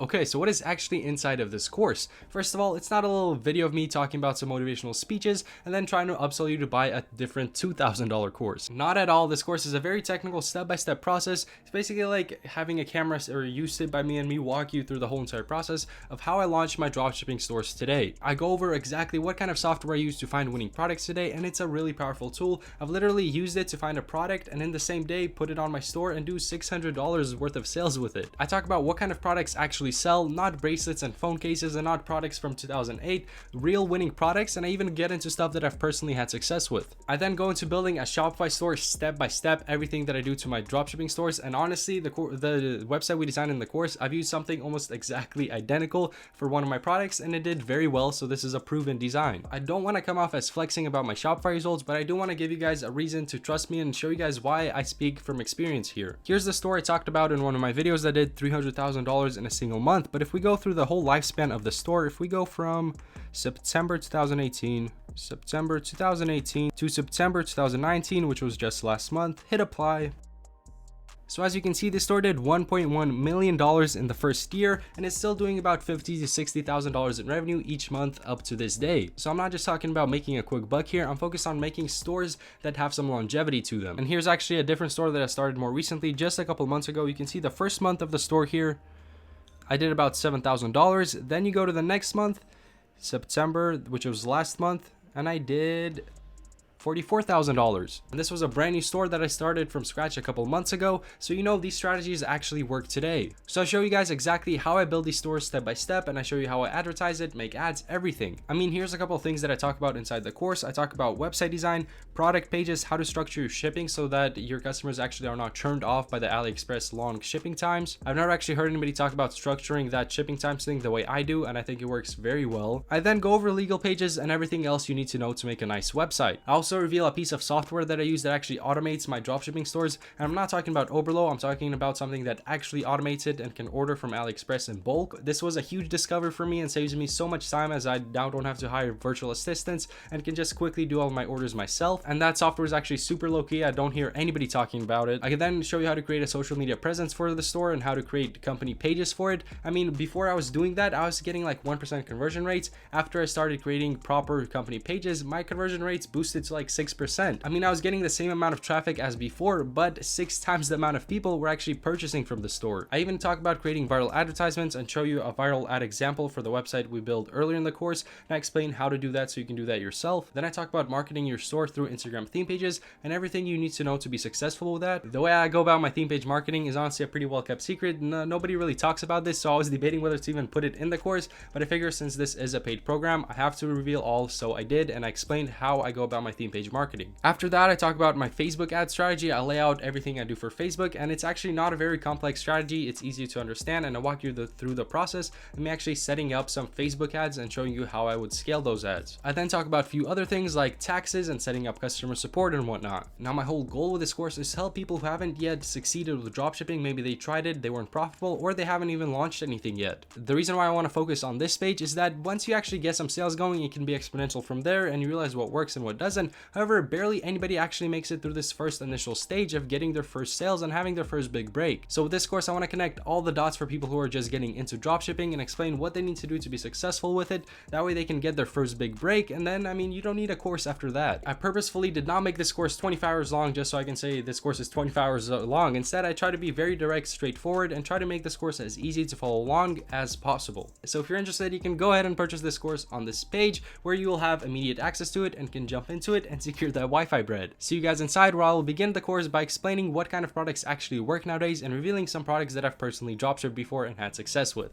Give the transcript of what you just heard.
Okay, so what is actually inside of this course? First of all, it's not a little video of me talking about some motivational speeches and then trying to upsell you to buy a different $2,000 course. Not at all. This course is a very technical step-by-step process. It's basically like having a camera or you sit by me and me walk you through the whole entire process of how I launched my dropshipping stores today. I go over exactly what kind of software I use to find winning products today, and it's a really powerful tool. I've literally used it to find a product and in the same day put it on my store and do $600 worth of sales with it. I talk about what kind of products actually sell, not bracelets and phone cases and not products from 2008, real winning products, and I even get into stuff that I've personally had success with. I then go into building a Shopify store step by step, everything that I do to my dropshipping stores, and honestly the website we designed in the course, I've used something almost exactly identical for one of my products and it did very well, so this is a proven design. I don't want to come off as flexing about my Shopify results, but I do want to give you guys a reason to trust me and show you guys why I speak from experience here. Here's the store I talked about in one of my videos that did $300,000 in a single month, but if we go through the whole lifespan of the store, if we go from September 2018 to September 2019, which was just last month, hit apply. So as you can see, this store did $1.1 million in the first year and it's still doing about $50,000 to $60,000 in revenue each month up to this day. So I'm not just talking about making a quick buck here, I'm focused on making stores that have some longevity to them. And here's actually a different store that I started more recently, just a couple months ago. You can see the first month of the store here, I did about $7,000. Then you go to the next month, September, which was last month, and I did $44,000. And this was a brand new store that I started from scratch a couple months ago, so you know these strategies actually work today. So I show you guys exactly how I build these stores step by step, and I show you how I advertise it, make ads, everything. I mean, here's a couple of things that I talk about inside the course. I talk about website design, product pages, how to structure your shipping so that your customers actually are not turned off by the AliExpress long shipping times. I've never actually heard anybody talk about structuring that shipping times thing the way I do, and I think it works very well. I then go over legal pages and everything else you need to know to make a nice website. I also reveal a piece of software that I use that actually automates my dropshipping stores, and I'm not talking about Oberlo, I'm talking about something that actually automates it and can order from AliExpress in bulk. This was a huge discovery for me and saves me so much time, as I now don't have to hire virtual assistants and can just quickly do all my orders myself. And that software is actually super low-key. I don't hear anybody talking about it. I can then show you how to create a social media presence for the store and how to create company pages for it. I mean, before I was doing that, I was getting like 1% conversion rates. After I started creating proper company pages, my conversion rates boosted to like 6%. I mean, I was getting the same amount of traffic as before, but 6 times the amount of people were actually purchasing from the store. I even talk about creating viral advertisements and show you a viral ad example for the website we built earlier in the course, and I explain how to do that so you can do that yourself. Then I talk about marketing your store through Instagram theme pages and everything you need to know to be successful with that. The way I go about my theme page marketing is honestly a pretty well kept secret. Nobody really talks about this, so I was debating whether to even put it in the course, but I figure since this is a paid program, I have to reveal all, so I did, and I explained how I go about my theme page marketing. After that, I talk about my Facebook ad strategy. I lay out everything I do for Facebook, and it's actually not a very complex strategy. It's easy to understand, and I walk you through the process of me actually setting up some Facebook ads and showing you how I would scale those ads. I then talk about a few other things like taxes and setting up customer support and whatnot. Now, my whole goal with this course is to help people who haven't yet succeeded with dropshipping. Maybe they tried it, they weren't profitable, or they haven't even launched anything yet. The reason why I want to focus on this page is that once you actually get some sales going, it can be exponential from there, and you realize what works and what doesn't. However, barely anybody actually makes it through this first initial stage of getting their first sales and having their first big break. So with this course, I want to connect all the dots for people who are just getting into dropshipping and explain what they need to do to be successful with it. That way they can get their first big break, and then, I mean, you don't need a course after that. I purposefully did not make this course 25 hours long just so I can say this course is 25 hours long. Instead, I try to be very direct, straightforward, and try to make this course as easy to follow along as possible. So if you're interested, you can go ahead and purchase this course on this page where you will have immediate access to it and can jump into it and secure that Wi-Fi bread. See you guys inside, where I will begin the course by explaining what kind of products actually work nowadays and revealing some products that I've personally dropshipped before and had success with.